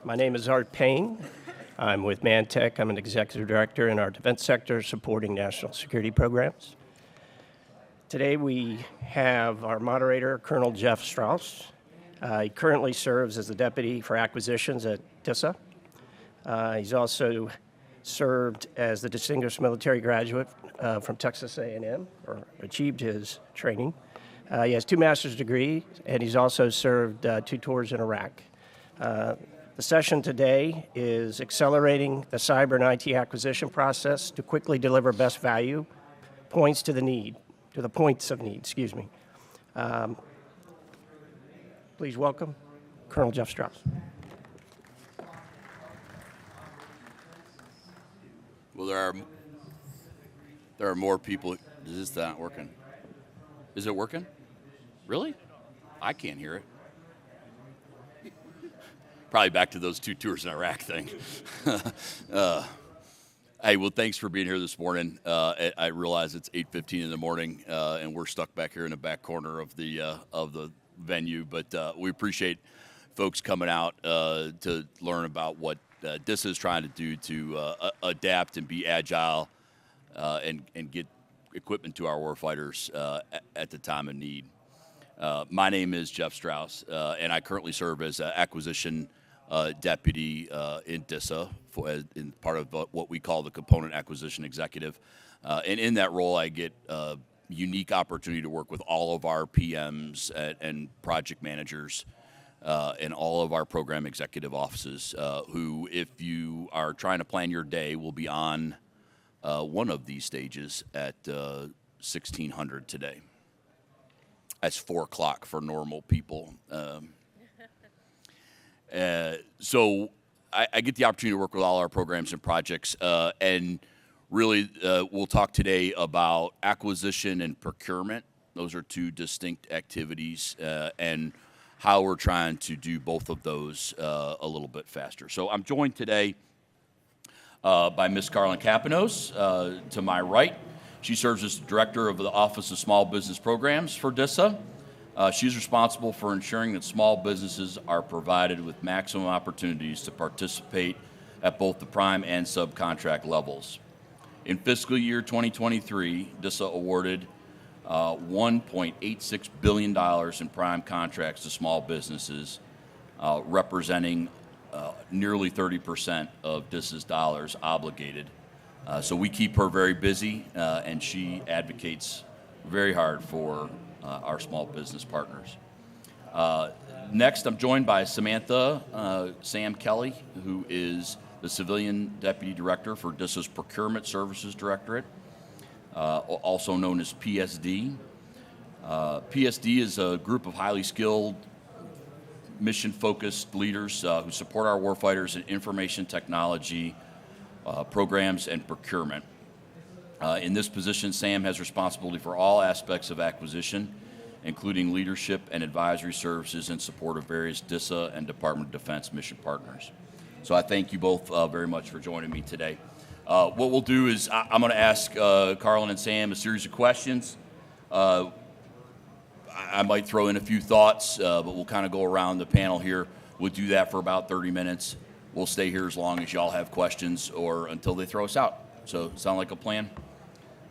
My name is Art Payne. I'm with Mantech. I'm an executive director in our defense sector supporting national security programs. Today we have our moderator, Colonel Jeff Strauss. He currently serves as the Deputy for Acquisitions at DISA. He's also served as the Distinguished Military Graduate from Texas A&M, or achieved his training. He has 2 master's degrees, and he's also served 2 tours in Iraq. The session today is accelerating the cyber and IT acquisition process to quickly deliver best value points to the points of need, excuse me. Please welcome Colonel Jeff Strauss. Well, there are more people. Is this not working? Is it working? Really? I can't hear it. Probably back to those 2 tours in Iraq thing. Hey, well, thanks for being here this morning. I realize it's 8:15 in the morning, and we're stuck back here in the back corner of the venue. But we appreciate folks coming out to learn about what DISA is trying to do to adapt and be agile and get equipment to our warfighters at the time of need. My name is Jeff Strauss, and I currently serve as acquisition deputy in DISA in part of what we call the component acquisition executive. And in that role, I get a unique opportunity to work with all of our PMs and project managers and all of our program executive offices who, if you are trying to plan your day, will be on one of these stages at 1600 today. That's 4 o'clock for normal people. So I get the opportunity to work with all our programs and projects, and really we'll talk today about acquisition and procurement. Those are 2 distinct activities, and how we're trying to do both of those a little bit faster. So I'm joined today by Ms. Carlin Capanos to my right. She serves as Director of the Office of Small Business Programs for DISA. She's responsible for ensuring that small businesses are provided with maximum opportunities to participate at both the prime and subcontract levels. In fiscal year 2023, DISA awarded $1.86 billion in prime contracts to small businesses, representing nearly 30% of DISA's dollars obligated. So we keep her very busy, and she advocates very hard for our small business partners. Next, I'm joined by Samantha Sam Kelly, who is the Civilian Deputy Director for DISA's Procurement Services Directorate, also known as PSD. PSD is a group of highly skilled, mission-focused leaders who support our warfighters in information technology, programs, and procurement. In this position, Sam has responsibility for all aspects of acquisition, including leadership and advisory services in support of various DISA and Department of Defense mission partners. So I thank you both very much for joining me today. What we'll do is I'm going to ask Carlin and Sam a series of questions. I might throw in a few thoughts, but we'll kind of go around the panel here. We'll do that for about 30 minutes. We'll stay here as long as y'all have questions or until they throw us out. So sound like a plan?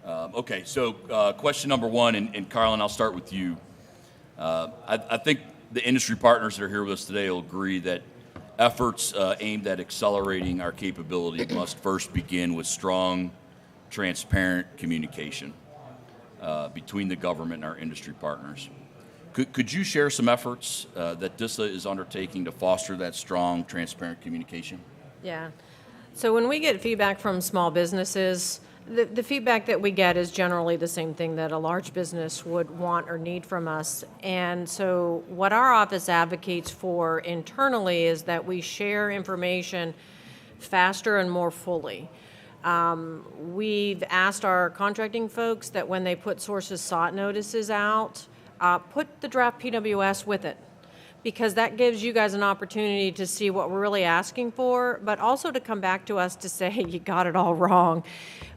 Okay, so question number 1, and Carlin, I'll start with you. I think the industry partners that are here with us today will agree that efforts aimed at accelerating our capability must first begin with strong, transparent communication between the government and our industry partners. Could you share some efforts that DISA is undertaking to foster that strong, transparent communication? Yeah. So when we get feedback from small businesses, the feedback that we get is generally the same thing that a large business would want or need from us. And so what our office advocates for internally is that we share information faster and more fully. We've asked our contracting folks that when they put sources sought notices out, put the draft PWS with it, because that gives you guys an opportunity to see what we're really asking for, but also to come back to us to say, hey, you got it all wrong.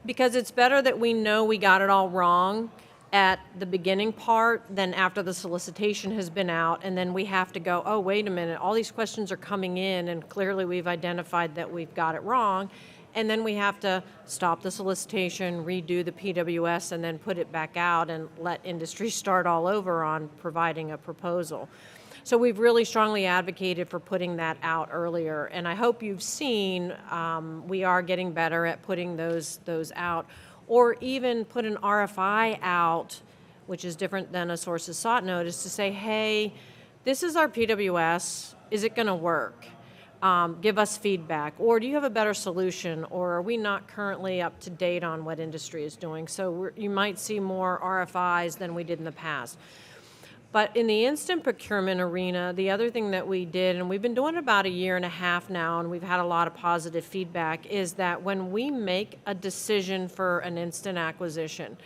Because it's better that we know we got it all wrong at the beginning part than after the solicitation has been out, and then we have to go, oh, wait a minute, all these questions are coming in, and clearly we've identified that we've got it wrong, and then we have to stop the solicitation, redo the PWS, and then put it back out and let industry start all over on providing a proposal. So we've really strongly advocated for putting that out earlier, and I hope you've seen we are getting better at putting those out, or even put an RFI out, which is different than a sources sought notice, to say, hey, this is our PWS, is it gonna work? Give us feedback, or do you have a better solution, or are we not currently up to date on what industry is doing? So you might see more RFIs than we did in the past. But in the instant procurement arena, the other thing that we did, and we've been doing it about a year and a half now, and we've had a lot of positive feedback, is that when we make a decision for an instant acquisition,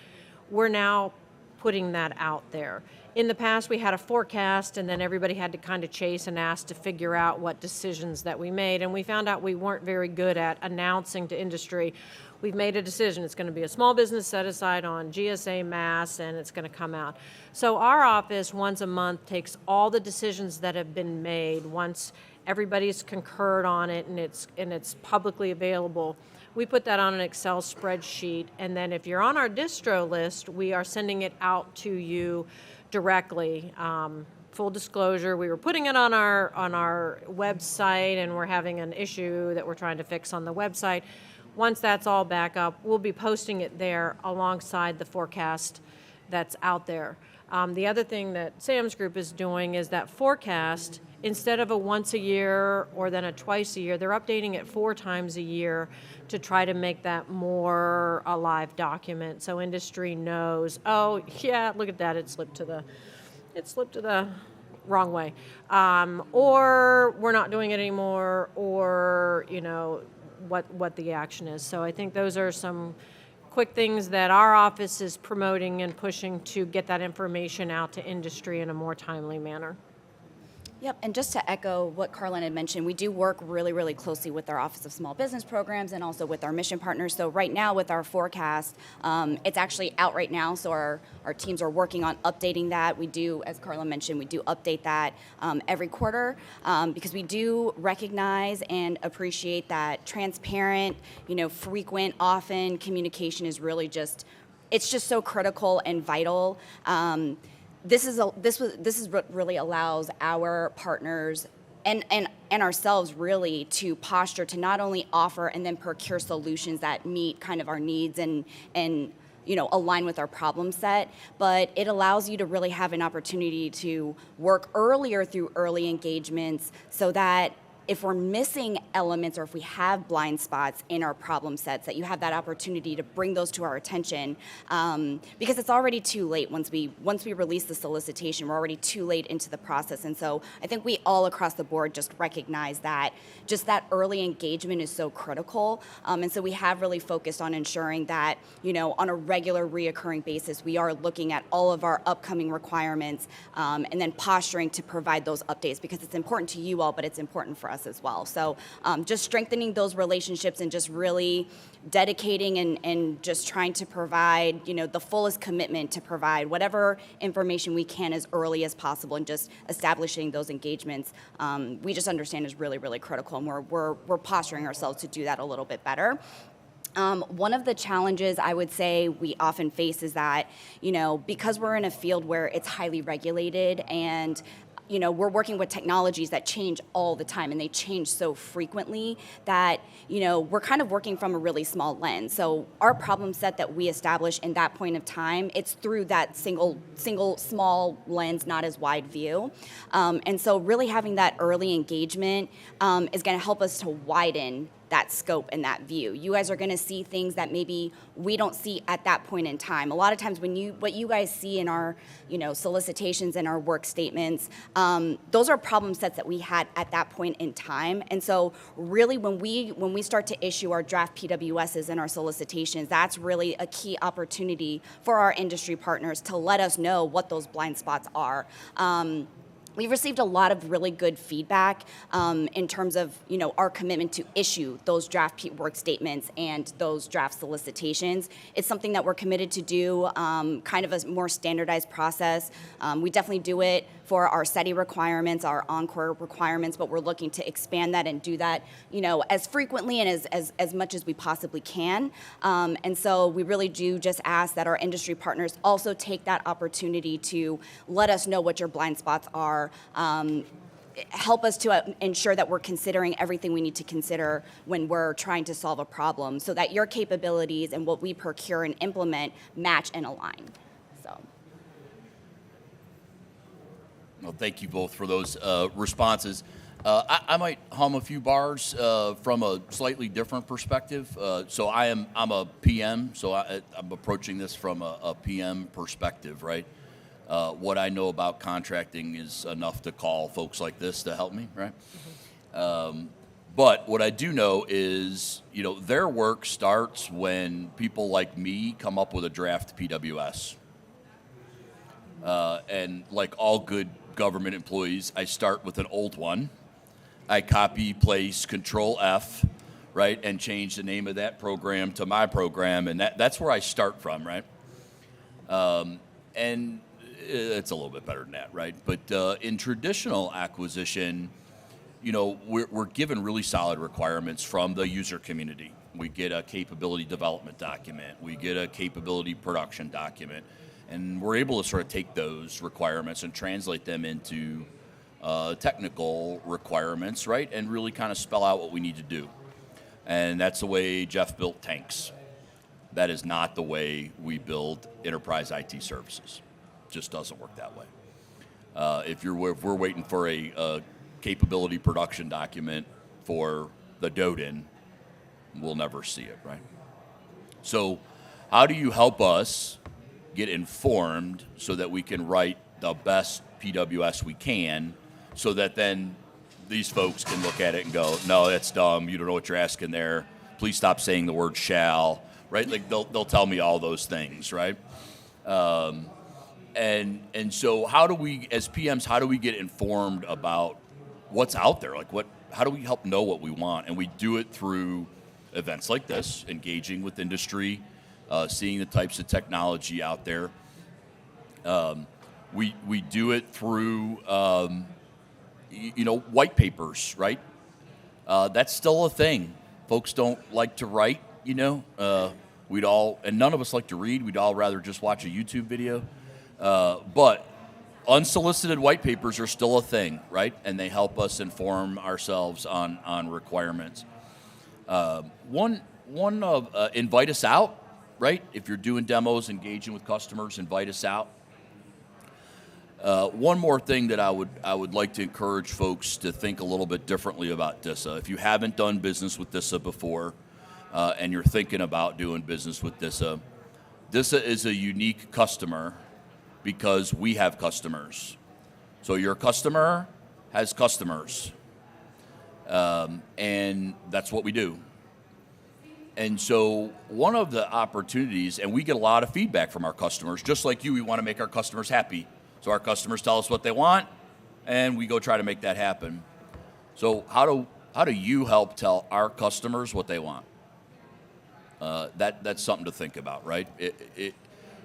we're now putting that out there. In the past, we had a forecast, and then everybody had to kind of chase and ask to figure out what decisions that we made, and we found out we weren't very good at announcing to industry, we've made a decision. It's going to be a small business set aside on GSA Mass, and it's going to come out. So our office, once a month, takes all the decisions that have been made once everybody's concurred on it and it's publicly available. We put that on an Excel spreadsheet, and then if you're on our distro list, we are sending it out to you directly. Full disclosure, we were putting it on our website, and we're having an issue that we're trying to fix on the website. Once that's all back up, we'll be posting it there alongside the forecast that's out there. The other thing that Sam's group is doing is that forecast, instead of a once a year or then a twice a year, they're updating it 4 times a year to try to make that more a live document, so industry knows, oh yeah, look at that, it slipped to the wrong way, or we're not doing it anymore, or what the action is. So I think those are some quick things that our office is promoting and pushing to get that information out to industry in a more timely manner. Yep, and just to echo what Carlin had mentioned, we do work really, really closely with our Office of Small Business Programs and also with our mission partners. So right now with our forecast, it's actually out right now, so our teams are working on updating that. We do, as Carlin mentioned, we do update that every quarter because we do recognize and appreciate that transparent, frequent, often communication is really it's just so critical and vital. This is what really allows our partners and ourselves really to posture to not only offer and then procure solutions that meet kind of our needs and align with our problem set, but it allows you to really have an opportunity to work earlier through early engagements so that if we're missing elements or if we have blind spots in our problem sets, that you have that opportunity to bring those to our attention, because it's already too late. Once we release the solicitation, we're already too late into the process. And so I think we all across the board just recognize that just that early engagement is so critical. And so we have really focused on ensuring that, on a regular reoccurring basis, we are looking at all of our upcoming requirements and then posturing to provide those updates, because it's important to you all, but it's important for us as well. So just strengthening those relationships and just really dedicating and just trying to provide, the fullest commitment to provide whatever information we can as early as possible, and just establishing those engagements, we just understand is really, really critical, and we're posturing ourselves to do that a little bit better. One of the challenges I would say we often face is that, because we're in a field where it's highly regulated and we're working with technologies that change all the time, and they change so frequently that, we're kind of working from a really small lens. So our problem set that we establish in that point of time, it's through that single small lens, not as wide view. And so really having that early engagement is going to help us to widen that scope and that view. You guys are going to see things that maybe we don't see at that point in time. A lot of times what you guys see in our, solicitations and our work statements, those are problem sets that we had at that point in time. And so really when we start to issue our draft PWSs and our solicitations, that's really a key opportunity for our industry partners to let us know what those blind spots are. We've received a lot of really good feedback in terms of, our commitment to issue those draft work statements and those draft solicitations. It's something that we're committed to do, kind of a more standardized process. We definitely do it for our SETI requirements, our Encore requirements, but we're looking to expand that and do that, as frequently and as much as we possibly can. And so we really do just ask that our industry partners also take that opportunity to let us know what your blind spots are. Help us to ensure that we're considering everything we need to consider when we're trying to solve a problem, so that your capabilities and what we procure and implement match and align. So. Well, thank you both for those responses. I might hum a few bars from a slightly different perspective. So I'm a PM, so I'm approaching this from a PM perspective, right? What I know about contracting is enough to call folks like this to help me, right? Mm-hmm. But what I do know is, their work starts when people like me come up with a draft PWS. And like all good government employees, I start with an old one. I copy, paste, Control F, right, and change the name of that program to my program, and that's where I start from, right? And it's a little bit better than that, right? But in traditional acquisition, we're given really solid requirements from the user community. We get a capability development document. We get a capability production document. And we're able to sort of take those requirements and translate them into technical requirements, right? And really kind of spell out what we need to do. And that's the way Jeff built tanks. That is not the way we build enterprise IT services. Just doesn't work that way. If we're waiting for a capability production document for the Doden, we'll never see it, right? So how do you help us get informed so that we can write the best PWS we can, so that then these folks can look at it and go, no, that's dumb, you don't know what you're asking there, please stop saying the word shall, right? Like they'll tell me all those things, right? And so how do we, as PMs, how do we get informed about what's out there? Like how do we help know what we want? And we do it through events like this, engaging with industry, seeing the types of technology out there. We do it through, white papers, right? That's still a thing. Folks don't like to write, and none of us like to read. We'd all rather just watch a YouTube video. But unsolicited white papers are still a thing, right? And they help us inform ourselves on requirements. Invite us out, right? If you're doing demos, engaging with customers, invite us out. One more thing that I would like to encourage folks to think a little bit differently about DISA. If you haven't done business with DISA before, and you're thinking about doing business with DISA, DISA is a unique customer because we have customers. So your customer has customers, and that's what we do. And so one of the opportunities, and we get a lot of feedback from our customers, just like you, we want to make our customers happy. So our customers tell us what they want, and we go try to make that happen. So how do you help tell our customers what they want? That's something to think about, right?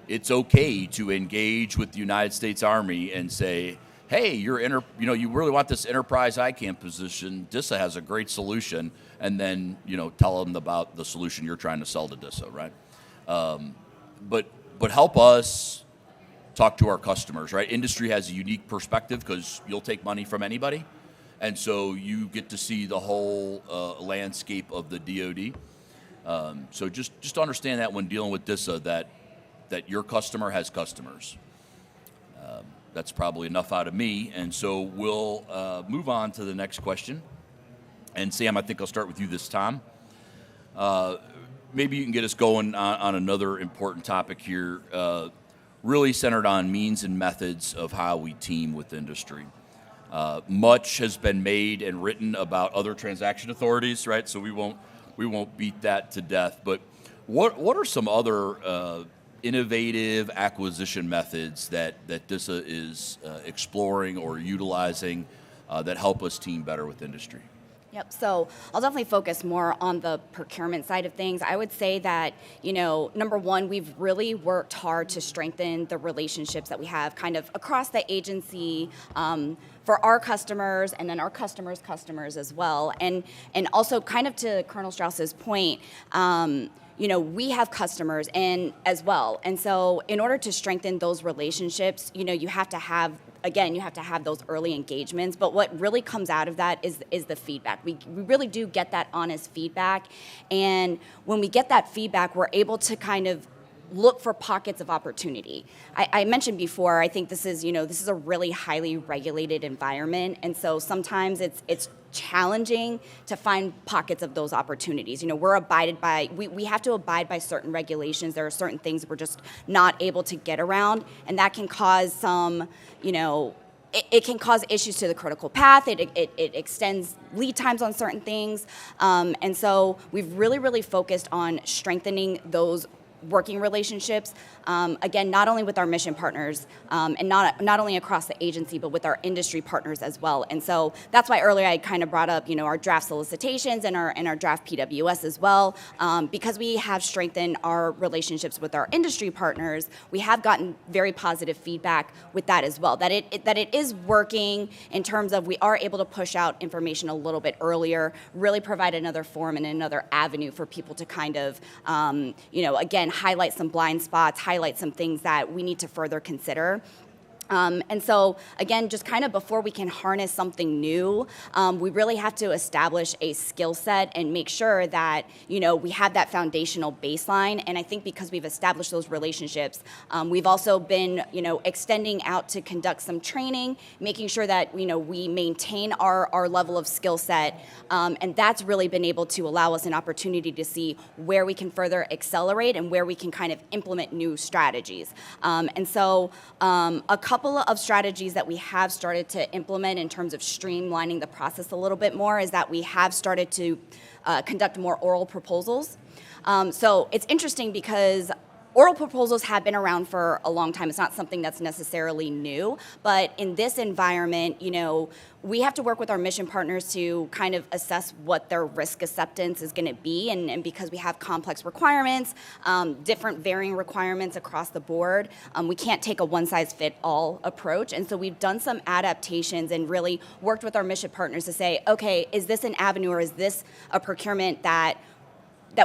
It's okay to engage with the United States Army and say, hey, you really want this enterprise ICAM position. DISA has a great solution, and then tell them about the solution you're trying to sell to DISA, right? But help us talk to our customers, right? Industry has a unique perspective because you'll take money from anybody, and so you get to see the whole landscape of the DoD. So just understand that when dealing with DISA, that your customer has customers. That's probably enough out of me, and so we'll move on to the next question. And Sam, I think I'll start with you this time. Maybe you can get us going on another important topic here, really centered on means and methods of how we team with industry. Much has been made and written about other transaction authorities, right? So we won't beat that to death. But what are some other innovative acquisition methods that DISA is exploring or utilizing that help us team better with industry? Yep, so I'll definitely focus more on the procurement side of things. I would say that, number one, we've really worked hard to strengthen the relationships that we have kind of across the agency for our customers and then our customers' customers as well. And also kind of to Colonel Strauss's point, we have customers and as well. And so in order to strengthen those relationships, you have to have those early engagements. But what really comes out of that is the feedback. We really do get that honest feedback. And when we get that feedback, we're able to kind of look for pockets of opportunity. I mentioned before, I think this is a really highly regulated environment. And so sometimes it's challenging to find pockets of those opportunities. We have to abide by certain regulations. There are certain things we're just not able to get around, and that can cause some, it can cause issues to the critical path. It extends lead times on certain things. And so we've really focused on strengthening those working relationships, again, not only with our mission partners and not only across the agency, but with our industry partners as well. And so that's why earlier I kind of brought up, our draft solicitations and our draft PWS as well, because we have strengthened our relationships with our industry partners. We have gotten very positive feedback with that as well, that it is working in terms of we are able to push out information a little bit earlier, really provide another forum and another avenue for people to kind of, again, highlight some blind spots, highlight some things that we need to further consider. And so, again, just kind of before we can harness something new, we really have to establish a skill set and make sure that, we have that foundational baseline. And I think because we've established those relationships, we've also been, extending out to conduct some training, making sure that, we maintain our level of skill set. And that's really been able to allow us an opportunity to see where we can further accelerate and where we can kind of implement new strategies. And so a couple of strategies that we have started to implement in terms of streamlining the process a little bit more is that we have started to conduct more oral proposals. So it's interesting because oral proposals have been around for a long time. It's not something that's necessarily new, but in this environment, we have to work with our mission partners to kind of assess what their risk acceptance is going to be, and because we have complex requirements, different varying requirements across the board, we can't take a one-size-fit-all approach, and so we've done some adaptations and really worked with our mission partners to say, okay, is this an avenue or is this a procurement that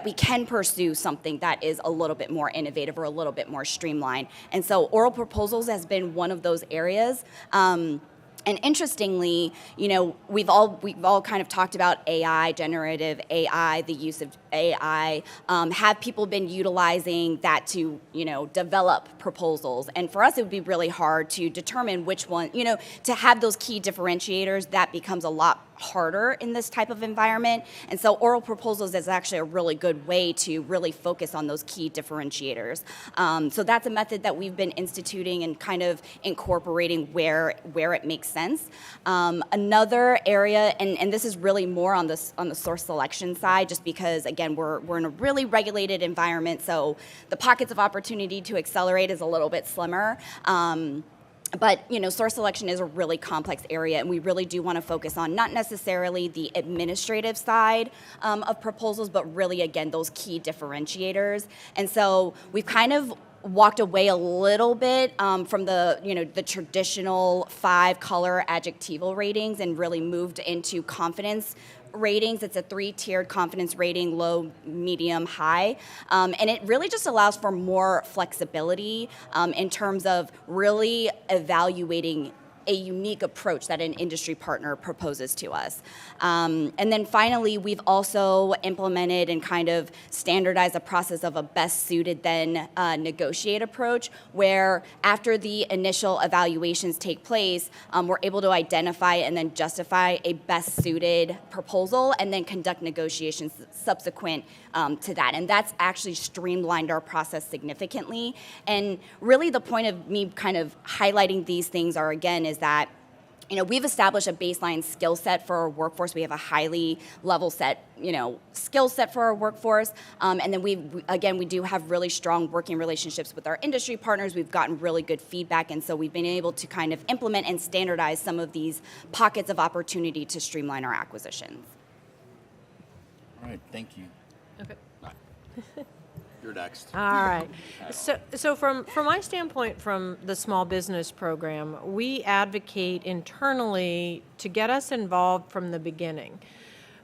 we can pursue something that is a little bit more innovative or a little bit more streamlined. And so oral proposals has been one of those areas. And interestingly, we've all kind of talked about AI, generative AI, the use of AI. Have people been utilizing that to, develop proposals? And for us, it would be really hard to determine which one, to have those key differentiators. That becomes a lot harder in this type of environment. And so oral proposals is actually a really good way to really focus on those key differentiators. So that's a method that we've been instituting and kind of incorporating where it makes sense. Another area, and this is really more on the source selection side, just because again we're in a really regulated environment, so the pockets of opportunity to accelerate is a little bit slimmer. But, source selection is a really complex area, and we really do want to focus on not necessarily the administrative side of proposals, but really, again, those key differentiators. And so we've kind of walked away a little bit from the traditional 5-color adjectival ratings and really moved into confidence ratings. It's a 3-tiered confidence rating: low, medium, high. And it really just allows for more flexibility in terms of really evaluating a unique approach that an industry partner proposes to us. And then finally, we've also implemented and kind of standardized a process of a best suited then negotiate approach, where after the initial evaluations take place, we're able to identify and then justify a best suited proposal and then conduct negotiations subsequent to that. And that's actually streamlined our process significantly. And really the point of me kind of highlighting these things is that we've established a baseline skill set for our workforce. We have a highly level set, skill set for our workforce. And then we do have really strong working relationships with our industry partners. We've gotten really good feedback. And so we've been able to kind of implement and standardize some of these pockets of opportunity to streamline our acquisitions. All right, thank you. Okay. You're next. All right. So from my standpoint, from the small business program, we advocate internally to get us involved from the beginning,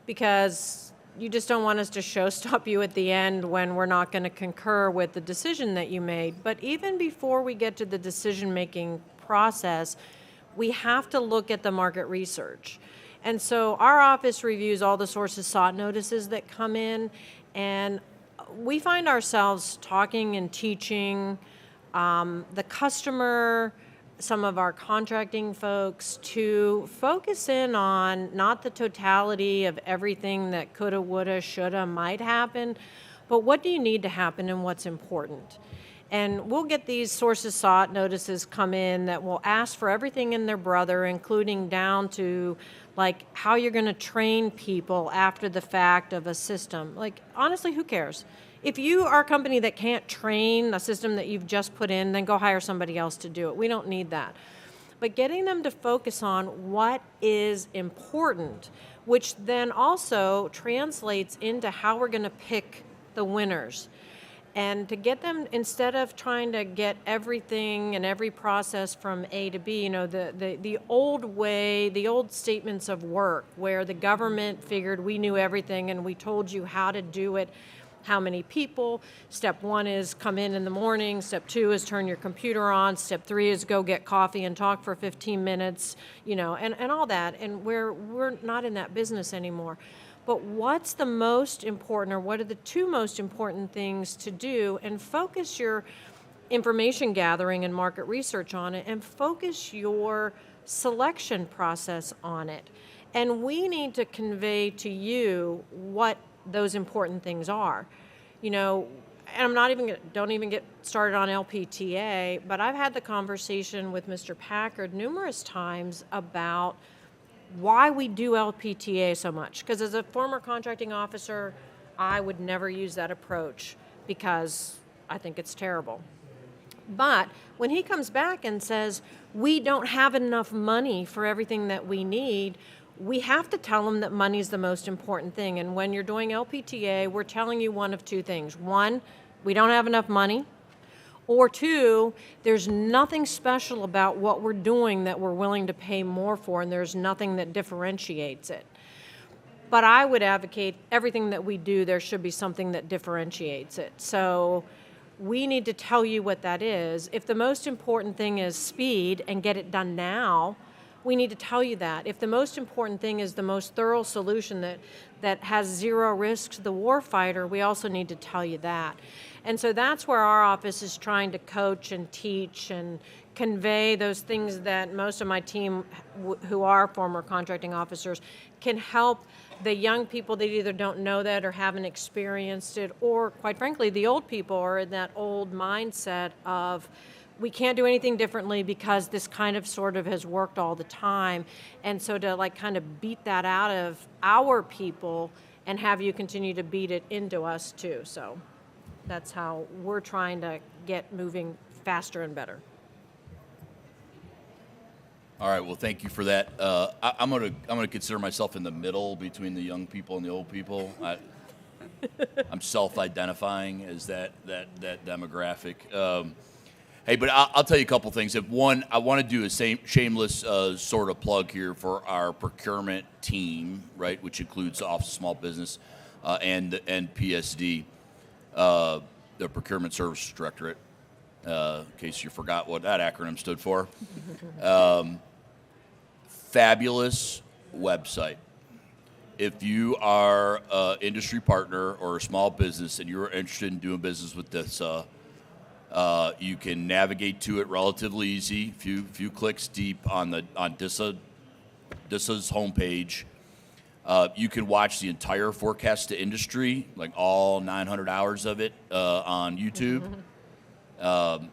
because you just don't want us to showstop you at the end when we're not going to concur with the decision that you made. But even before we get to the decision-making process, we have to look at the market research. And so our office reviews all the sources sought notices that come in, and we find ourselves talking and teaching the customer, some of our contracting folks, to focus in on not the totality of everything that coulda, woulda, shoulda, might happen, but what do you need to happen and what's important. And we'll get these sources sought notices come in that will ask for everything in their brother, including down to like how you're going to train people after the fact of a system. Like, honestly, who cares? If you are a company that can't train a system that you've just put in, then go hire somebody else to do it. We don't need that. But getting them to focus on what is important, which then also translates into how we're going to pick the winners. And to get them, instead of trying to get everything and every process from A to B, the old way, the old statements of work, where the government figured we knew everything and we told you how to do it, how many people. Step 1 is come in the morning. Step 2 is turn your computer on. Step 3 is go get coffee and talk for 15 minutes, and all that. And we're not in that business anymore. But what's the most important, or what are the 2 most important things to do, and focus your information gathering and market research on it, and focus your selection process on it. And we need to convey to you what those important things are. And I'm not even don't even get started on LPTA, but I've had the conversation with Mr. Packard numerous times about why we do LPTA so much. Because as a former contracting officer, I would never use that approach because I think it's terrible. But when he comes back and says, we don't have enough money for everything that we need, we have to tell them that money is the most important thing. And when you're doing LPTA, we're telling you one of 2 things. 1, we don't have enough money. Or 2, there's nothing special about what we're doing that we're willing to pay more for, and there's nothing that differentiates it. But I would advocate everything that we do, there should be something that differentiates it. So we need to tell you what that is. If the most important thing is speed and get it done now, we need to tell you that. If the most important thing is the most thorough solution that has 0 risk to the warfighter, we also need to tell you that. And so that's where our office is trying to coach and teach and convey those things that most of my team, who are former contracting officers, can help the young people that either don't know that or haven't experienced it, or quite frankly, the old people are in that old mindset of, we can't do anything differently because this kind of sort of has worked all the time. And so to kind of beat that out of our people and have you continue to beat it into us too. So that's how we're trying to get moving faster and better. All right. Well, thank you for that. I'm gonna consider myself in the middle between the young people and the old people. I'm self-identifying as that demographic. Hey, but I'll tell you a couple things. If one, I want to do a shameless sort of plug here for our procurement team, right, which includes the Office of Small Business and PSD, the Procurement Services Directorate, in case you forgot what that acronym stood for. Fabulous website. If you are an industry partner or a small business and you're interested in doing business with this, you can navigate to it relatively easy. Few clicks deep on DISA's homepage. You can watch the entire forecast to industry, like all 900 hours of it, on YouTube.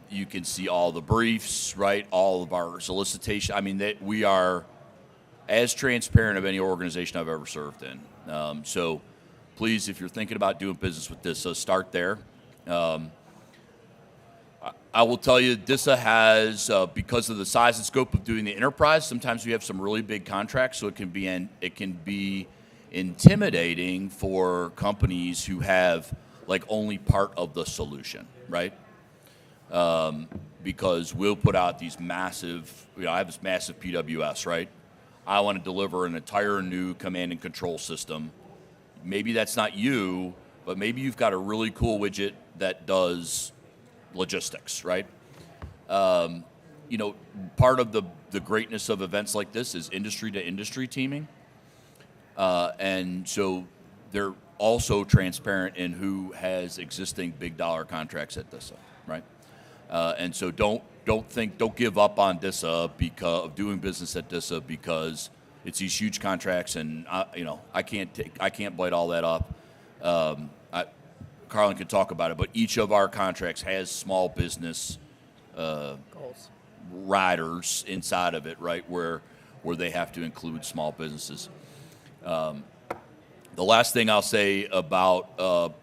You can see all the briefs, right? All of our solicitation. I mean, we are as transparent of any organization I've ever served in. So please, if you're thinking about doing business with DISA, start there. I will tell you, DISA has, because of the size and scope of doing the enterprise, sometimes we have some really big contracts, so it can be intimidating for companies who have like only part of the solution, right? Because we'll put out these massive, I have this massive PWS, right? I want to deliver an entire new command and control system. Maybe that's not you, but maybe you've got a really cool widget that does logistics, right? Part of the greatness of events like this is industry to industry teaming. And so they're also transparent in who has existing big dollar contracts at DISA, right? And so don't give up on DISA because of doing business at DISA because it's these huge contracts and I can't bite all that up. Carlin could talk about it, but each of our contracts has small business Goals. riders inside of it, right, where they have to include small businesses. The last thing I'll say about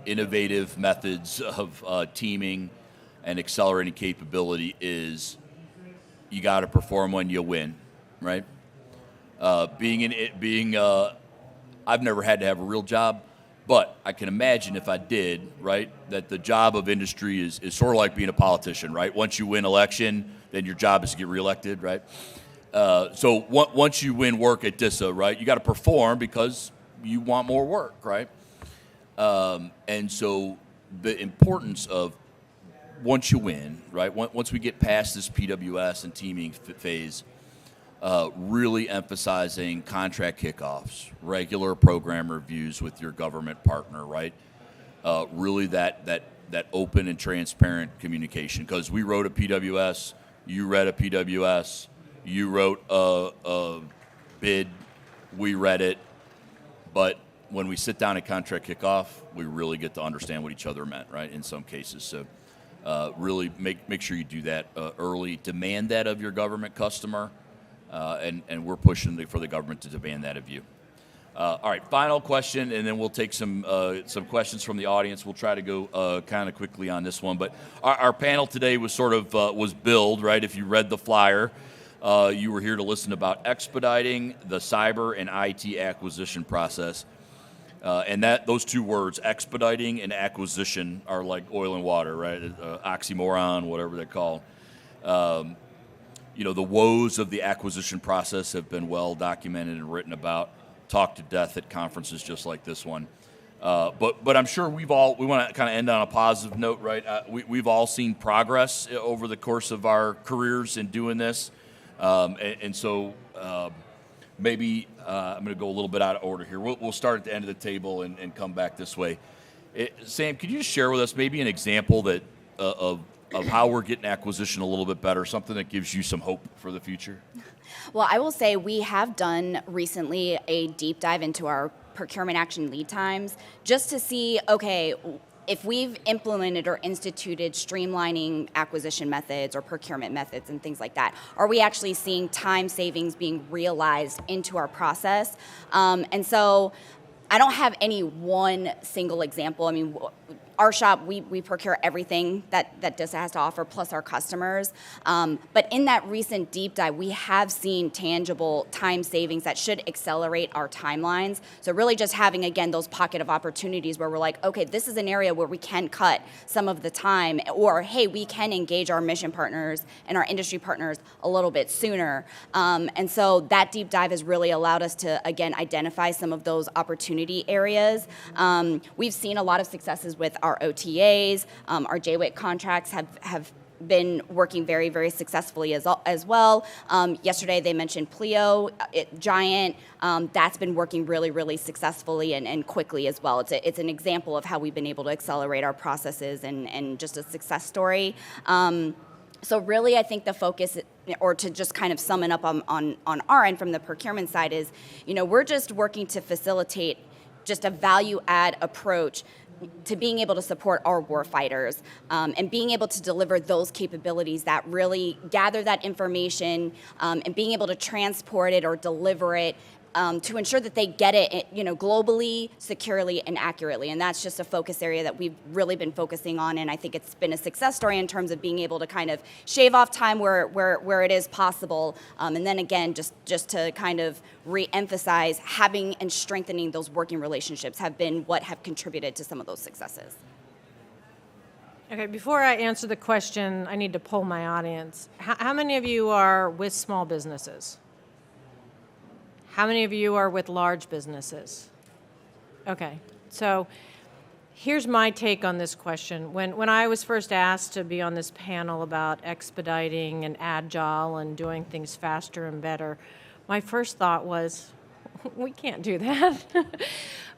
innovative methods of teaming and accelerating capability is you got to perform when you win, right? I've never had to have a real job. But I can imagine if I did, right, that the job of industry is sort of like being a politician, right? Once you win election, then your job is to get reelected, right? So once you win work at DISA, right, you got to perform because you want more work, right? And so the importance of once you win, right, once we get past this PWS and teaming phase, really emphasizing contract kickoffs, regular program reviews with your government partner, right? Really that open and transparent communication. Because we wrote a PWS, you read a PWS, you wrote a bid, we read it, but when we sit down at contract kickoff, we really get to understand what each other meant, right? In some cases, so really make sure you do that early. Demand that of your government customer. And we're pushing for the government to demand that of you. All right, final question, and then we'll take some questions from the audience. We'll try to go kind of quickly on this one. But our panel today was sort of was billed, right? If you read the flyer, you were here to listen about expediting the cyber and IT acquisition process. And those two words, expediting and acquisition, are like oil and water, right? Oxymoron, whatever they're called. The woes of the acquisition process have been well documented and written about, talked to death at conferences just like this one. But I'm sure we want to kind of end on a positive note, right? We've all seen progress over the course of our careers in doing this. So maybe I'm going to go a little bit out of order here. We'll start at the end of the table and come back this way. Sam, could you just share with us maybe an example that of how we're getting acquisition a little bit better, something that gives you some hope for the future? Well, I will say we have done recently a deep dive into our procurement action lead times just to see, okay, if we've implemented or instituted streamlining acquisition methods or procurement methods and things like that, are we actually seeing time savings being realized into our process? And so I don't have any one single example. I mean, our shop, we procure everything that DISA has to offer, plus our customers. But in that recent deep dive, we have seen tangible time savings that should accelerate our timelines. So really just having, again, those pocket of opportunities where we're like, okay, this is an area where we can cut some of the time, or, hey, we can engage our mission partners and our industry partners a little bit sooner. And so that deep dive has really allowed us to, again, identify some of those opportunity areas. We've seen a lot of successes with our OTAs, our JWIC contracts have been working very, very successfully as well. Yesterday they mentioned Pleo, Giant. That's been working really, really successfully and quickly as well. It's an example of how we've been able to accelerate our processes and just a success story. So really, I think the focus, or to just kind of sum it up on our end from the procurement side is, we're just working to facilitate just a value add approach to being able to support our warfighters and being able to deliver those capabilities that really gather that information and being able to transport it or deliver it to ensure that they get it, globally, securely, and accurately. And that's just a focus area that we've really been focusing on. And I think it's been a success story in terms of being able to kind of shave off time where it is possible. And then again, just to kind of re-emphasize, having and strengthening those working relationships have been what have contributed to some of those successes. Okay, before I answer the question, I need to poll my audience. How many of you are with small businesses? How many of you are with large businesses? Okay, so here's my take on this question. When I was first asked to be on this panel about expediting and agile and doing things faster and better, my first thought was, we can't do that.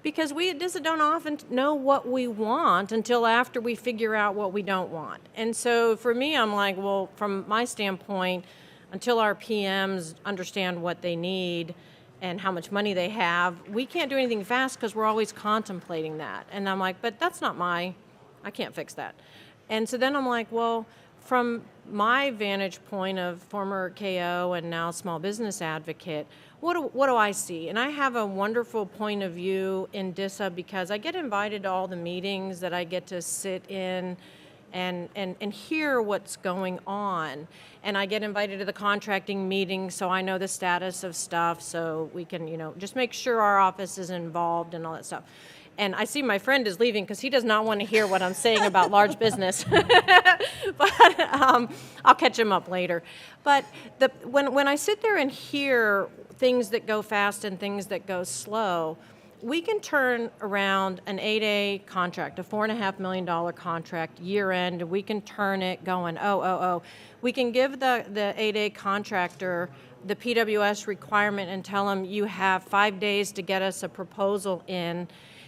Because we just don't often know what we want until after we figure out what we don't want. And so for me, I'm like, well, from my standpoint, until our PMs understand what they need and how much money they have, we can't do anything fast because we're always contemplating that. And I'm like, but that's not I can't fix that. And so then I'm like, well, from my vantage point of former KO and now small business advocate, what do I see? And I have a wonderful point of view in DISA because I get invited to all the meetings that I get to sit in and hear what's going on. And I get invited to the contracting meetings, so I know the status of stuff, so we can, just make sure our office is involved and all that stuff. And I see my friend is leaving because he does not want to hear what I'm saying about large business. But I'll catch him up later. But when I sit there and hear things that go fast and things that go slow, we can turn around an 8A contract, a $4.5 million contract, year end. We can turn it going, We can give the 8A contractor the PWS requirement and tell them you have 5 days to get us a proposal in.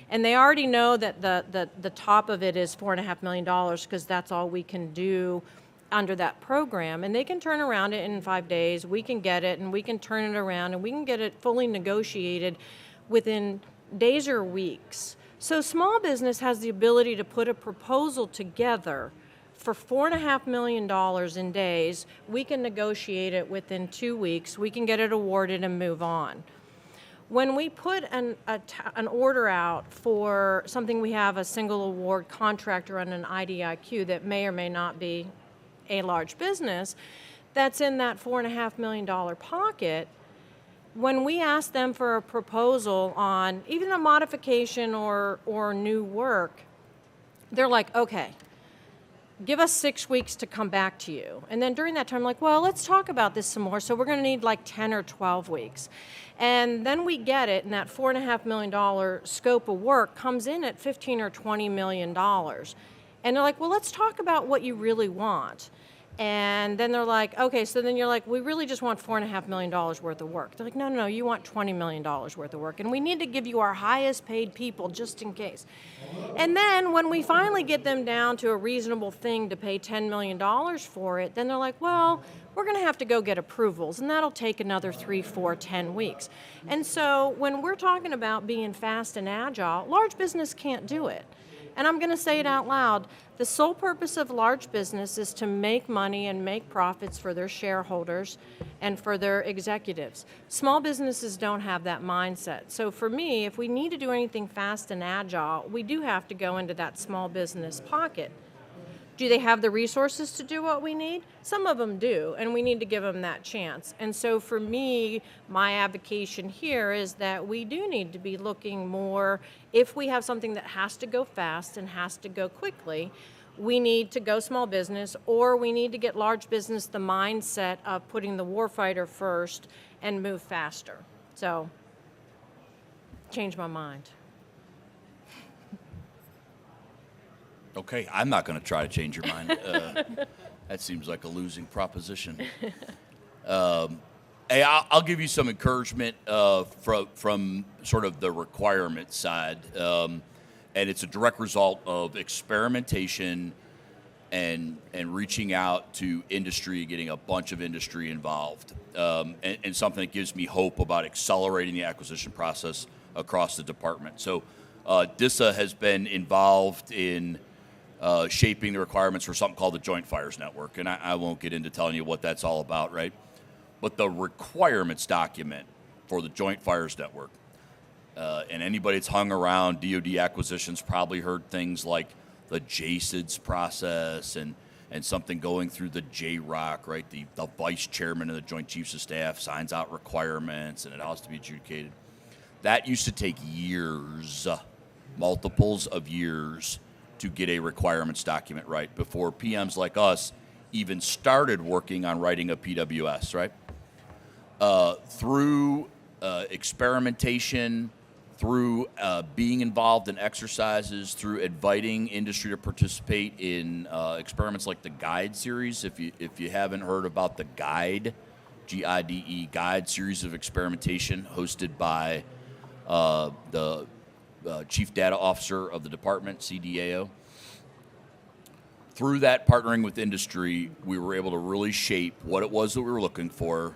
And they already know that the top of it is $4.5 million because that's all we can do under that program. And they can turn around it in 5 days. We can get it and we can turn it around and we can get it fully negotiated within days or weeks. So small business has the ability to put a proposal together for $4.5 million in days. We can negotiate it within 2 weeks. We can get it awarded and move on. When we put an order out for something we have a single award contractor on an IDIQ that may or may not be a large business, that's in that $4.5 million pocket, when we ask them for a proposal on even a modification or new work, they're like, okay, give us 6 weeks to come back to you. And then during that time, like, well, let's talk about this some more. So we're going to need like 10 or 12 weeks. And then we get it, and that $4.5 million scope of work comes in at $15 or $20 million. And they're like, well, let's talk about what you really want. And then they're like, okay, so then you're like, we really just want $4.5 million worth of work. They're like, no, you want $20 million worth of work. And we need to give you our highest paid people just in case. And then when we finally get them down to a reasonable thing to pay $10 million for it, then they're like, well, we're going to have to go get approvals. And that'll take another 3, 4, 10 weeks. And so when we're talking about being fast and agile, large business can't do it. And I'm going to say it out loud. The sole purpose of large business is to make money and make profits for their shareholders and for their executives. Small businesses don't have that mindset. So for me, if we need to do anything fast and agile, we do have to go into that small business pocket. Do they have the resources to do what we need? Some of them do, and we need to give them that chance. And so for me, my advocation here is that we do need to be looking more, if we have something that has to go fast and has to go quickly, we need to go small business, or we need to get large business the mindset of putting the warfighter first and move faster. So, change my mind. Okay, I'm not going to try to change your mind. That seems like a losing proposition. Hey, I'll give you some encouragement from sort of the requirement side, and it's a direct result of experimentation and reaching out to industry, getting a bunch of industry involved, and something that gives me hope about accelerating the acquisition process across the department. So DISA has been involved in shaping the requirements for something called the Joint Fires Network, and I won't get into telling you what that's all about, right? But the requirements document for the Joint Fires Network, and anybody that's hung around DoD acquisitions probably heard things like the JCIDS process and something going through the JROC, right? The vice chairman of the Joint Chiefs of Staff signs out requirements, and it has to be adjudicated. That used to take years, multiples of years, to get a requirements document right before PMs like us even started working on writing a PWS, right? Through experimentation, through being involved in exercises, through inviting industry to participate in experiments like the GUIDE series. If you haven't heard about the GUIDE, G-I-D-E, GUIDE series of experimentation hosted by the Chief Data Officer of the department, CDAO. Through that partnering with industry, we were able to really shape what it was that we were looking for,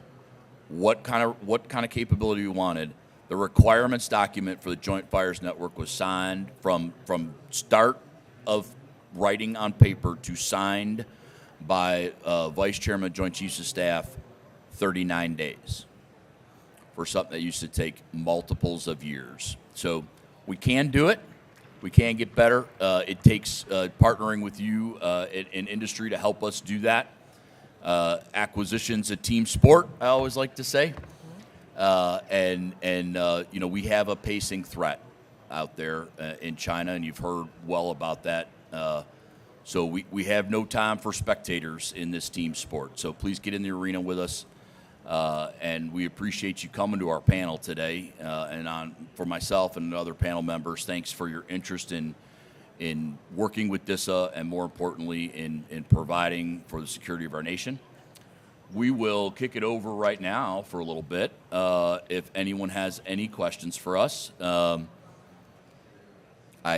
what kind of capability we wanted. The requirements document for the Joint Fires Network was signed from start of writing on paper to signed by Vice Chairman of Joint Chiefs of Staff, 39 days for something that used to take multiples of years. So we can do it. We can get better. It takes partnering with you in industry to help us do that. Acquisition's a team sport, I always like to say. We have a pacing threat out there in China, and you've heard well about that. So we have no time for spectators in this team sport. So please get in the arena with us, and we appreciate you coming to our panel today. For myself and other panel members, thanks for your interest in working with DISA, and more importantly, in providing for the security of our nation. We will kick it over right now for a little bit. If anyone has any questions for us, I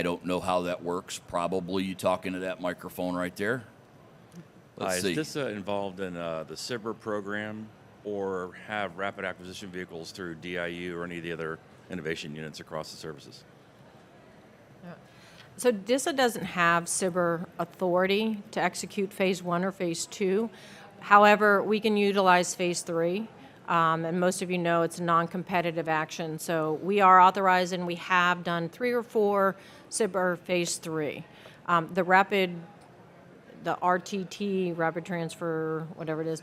don't know how that works. Probably you talk into that microphone right there. Let's see. Is DISA involved in the SBIR program, or have rapid acquisition vehicles through DIU or any of the other innovation units across the services? So DISA doesn't have SBIR authority to execute phase 1 or phase 2. However, we can utilize phase 3. And most of you know it's a non-competitive action. So we are authorized, and we have done 3 or 4 SBIR phase 3. The RTT, rapid transfer, whatever it is,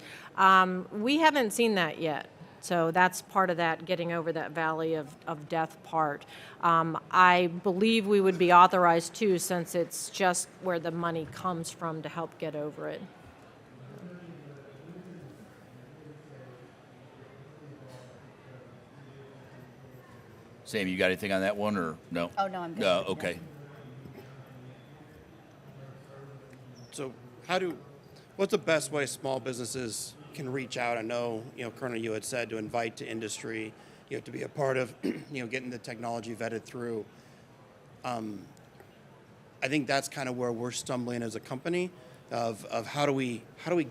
we haven't seen that yet. So that's part of that, getting over that valley of death part. I believe we would be authorized too, since it's just where the money comes from to help get over it. Sam, you got anything on that one, or no? Oh, no, I'm good. No, okay. So what's the best way small businesses can reach out? I know, Colonel, you had said to invite to industry, to be a part of, getting the technology vetted through. I think that's kind of where we're stumbling as a company of how do we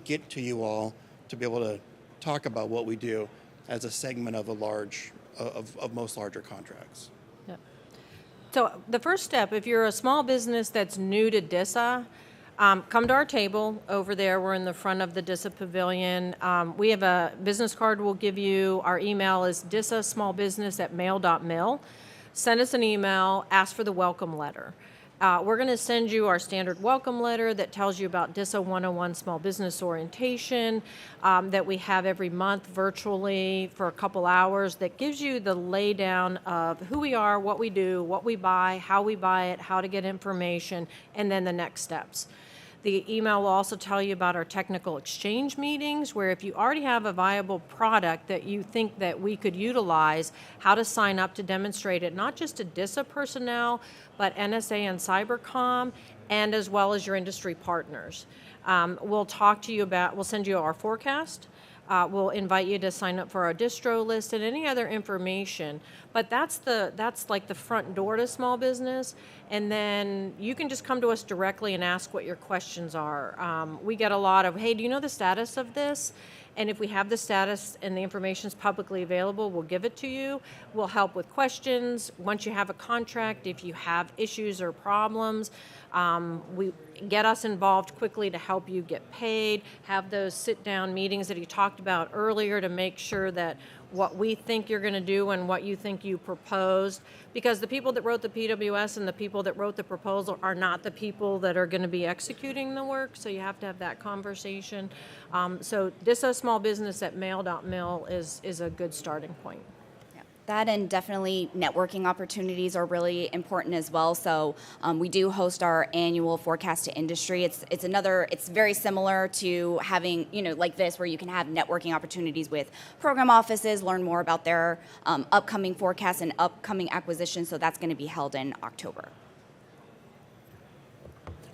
get to you all to be able to talk about what we do as a segment of of most larger contracts. Yeah. So the first step, if you're a small business that's new to DISA, come to our table over there. We're in the front of the DISA pavilion. We have a business card we'll give you. Our email is disasmallbusiness@mail.mil. Send us an email, ask for the welcome letter. We're going to send you our standard welcome letter that tells you about DISA 101 Small Business Orientation that we have every month virtually for a couple hours, that gives you the laydown of who we are, what we do, what we buy, how we buy it, how to get information, and then the next steps. The email will also tell you about our technical exchange meetings, where if you already have a viable product that you think that we could utilize, how to sign up to demonstrate it, not just to DISA personnel, but NSA and Cybercom, and as well as your industry partners. We'll talk to you about, we'll send you our forecast. We'll invite you to sign up for our distro list and any other information. But that's like the front door to small business, and then you can just come to us directly and ask what your questions are. We get a lot of, hey, do you know the status of this? And if we have the status and the information is publicly available, we'll give it to you. We'll help with questions. Once you have a contract, if you have issues or problems, we get us involved quickly to help you get paid, have those sit-down meetings that you talked about earlier to make sure that what we think you're going to do and what you think you proposed, because the people that wrote the PWS and the people that wrote the proposal are not the people that are going to be executing the work, so you have to have that conversation. So DISA Small Business at mail.mil is a good starting point. That and definitely networking opportunities are really important as well. So we do host our annual forecast to industry. It's very similar to having, like this, where you can have networking opportunities with program offices, learn more about their upcoming forecasts and upcoming acquisitions. So that's going to be held in October.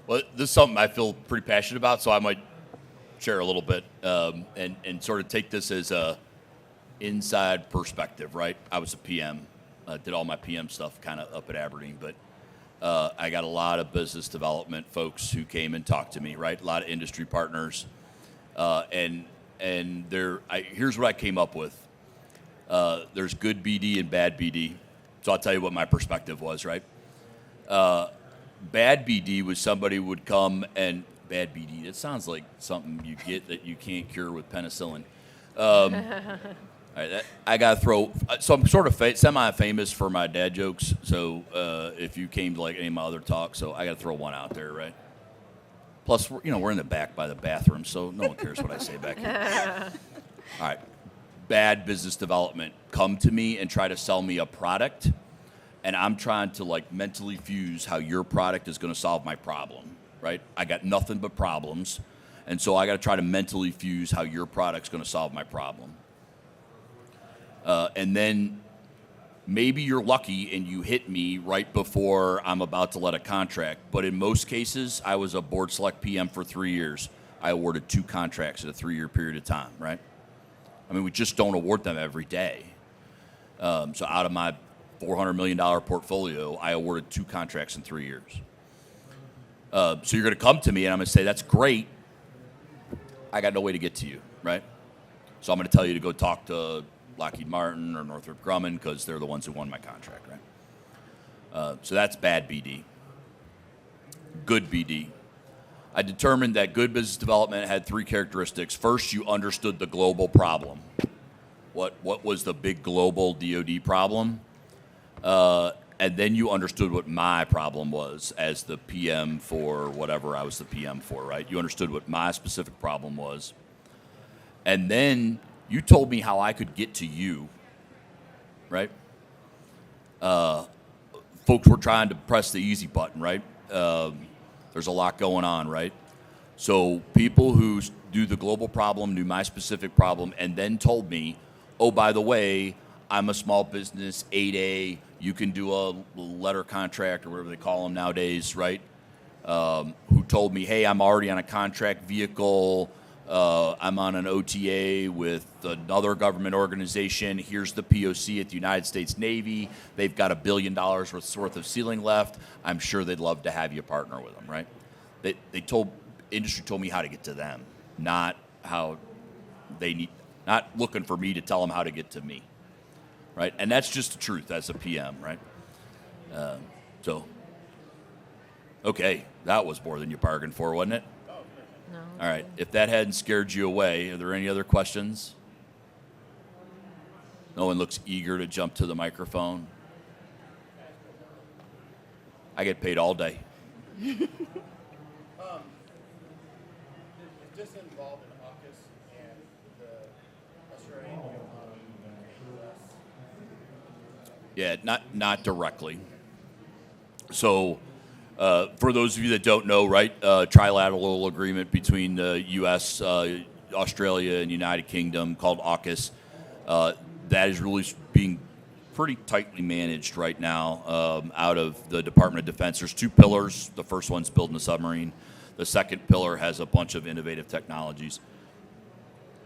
Well, this is something I feel pretty passionate about, so I might share a little bit and sort of take this as a inside perspective, right? I was a PM, did all my PM stuff kind of up at Aberdeen, but I got a lot of business development folks who came and talked to me, right? A lot of industry partners, and here's what I came up with. There's good BD and bad BD, so I'll tell you what my perspective was, right? Bad BD was somebody who would come and bad BD. It sounds like something you get that you can't cure with penicillin. All right, I got to throw. So I'm sort of semi-famous for my dad jokes. So if you came to like any of my other talks, so I got to throw one out there, right? Plus, we're in the back by the bathroom, so no one cares what I say back here. All right, bad business development. Come to me and try to sell me a product, and I'm trying to like mentally fuse how your product is going to solve my problem, right? I got nothing but problems, and so I got to try to mentally fuse how your product's going to solve my problem. And then maybe you're lucky and you hit me right before I'm about to let a contract. But in most cases, I was a board select PM for 3 years. I awarded 2 contracts in a 3-year period of time, right? I mean, we just don't award them every day. So out of my $400 million portfolio, I awarded 2 contracts in 3 years. So you're going to come to me and I'm going to say, that's great. I got no way to get to you, right? So I'm going to tell you to go talk to Lockheed Martin or Northrop Grumman because they're the ones who won my contract, right? So that's bad BD. Good BD. I determined that good business development had 3 characteristics. First, you understood the global problem. What was the big global DoD problem? And then you understood what my problem was as the PM for whatever I was the PM for, right? You understood what my specific problem was. And then you told me how I could get to you, right? Folks were trying to press the easy button, right? There's a lot going on, right? So people who do the global problem knew my specific problem and then told me, oh, by the way, I'm a small business, 8A, you can do a letter contract or whatever they call them nowadays, right? Who told me, hey, I'm already on a contract vehicle, I'm on an OTA with another government organization. Here's the POC at the United States Navy. They've got $1 billion worth of ceiling left. I'm sure they'd love to have you partner with them, right? Industry told me how to get to them, not how they need, not looking for me to tell them how to get to me, right? And that's just the truth as a PM, right? Okay, that was more than you bargained for, wasn't it? No. All right. If that hadn't scared you away, are there any other questions? No one looks eager to jump to the microphone. I get paid all day. Is this involved in AUKUS and the Australian US? Yeah, not directly. So, for those of you that don't know, right, trilateral agreement between the U.S., Australia, and United Kingdom called AUKUS. That is really being pretty tightly managed right now out of the Department of Defense. There's 2 pillars. The first one's building a submarine. The second pillar has a bunch of innovative technologies.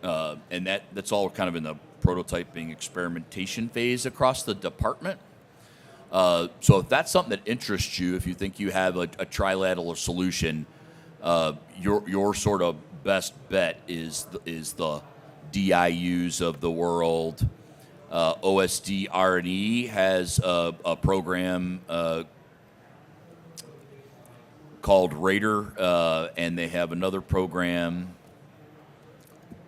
And that's all kind of in the prototyping experimentation phase across the department. So if that's something that interests you, if you think you have a trilateral solution, your sort of best bet is the DIUs of the world. OSD R&E has a program called Raider, and they have another program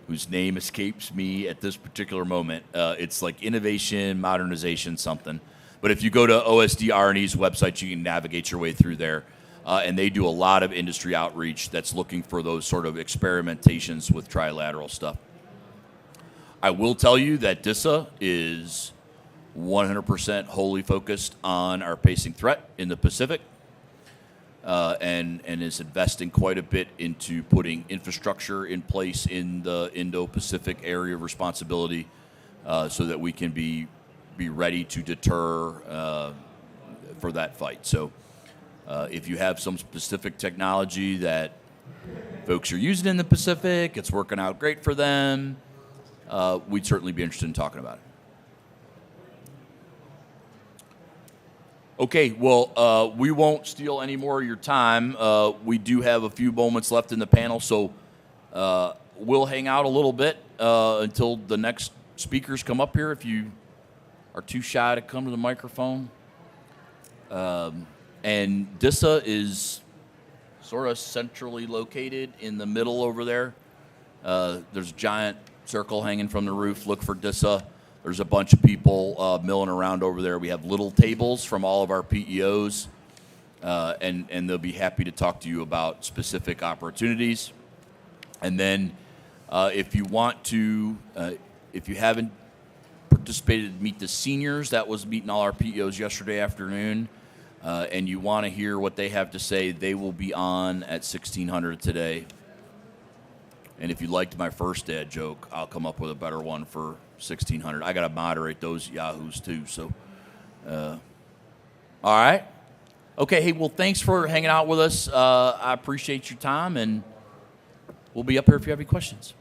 whose name escapes me at this particular moment. It's like innovation, modernization, something. But if you go to OSD R&E's website, you can navigate your way through there. And they do a lot of industry outreach that's looking for those sort of experimentations with trilateral stuff. I will tell you that DISA is 100% wholly focused on our pacing threat in the Pacific, and is investing quite a bit into putting infrastructure in place in the Indo-Pacific area of responsibility, so that we can be ready to deter for that fight. So if you have some specific technology that folks are using in the Pacific, it's working out great for them, we'd certainly be interested in talking about it. Okay, well, we won't steal any more of your time. We do have a few moments left in the panel, so we'll hang out a little bit until the next speakers come up here if you are too shy to come to the microphone. And DISA is sort of centrally located in the middle over there. There's a giant circle hanging from the roof. Look for DISA. There's a bunch of people milling around over there. We have little tables from all of our PEOs, and they'll be happy to talk to you about specific opportunities. And then if you want to, if you haven't participated in Meet the Seniors, that was meeting all our PEOs yesterday afternoon, and you want to hear what they have to say, they will be on at 1600 today. And if you liked my first dad joke, I'll come up with a better one for 1600. I got to moderate those yahoos too. So, all right. Okay. Hey, well, thanks for hanging out with us. I appreciate your time, and we'll be up here if you have any questions.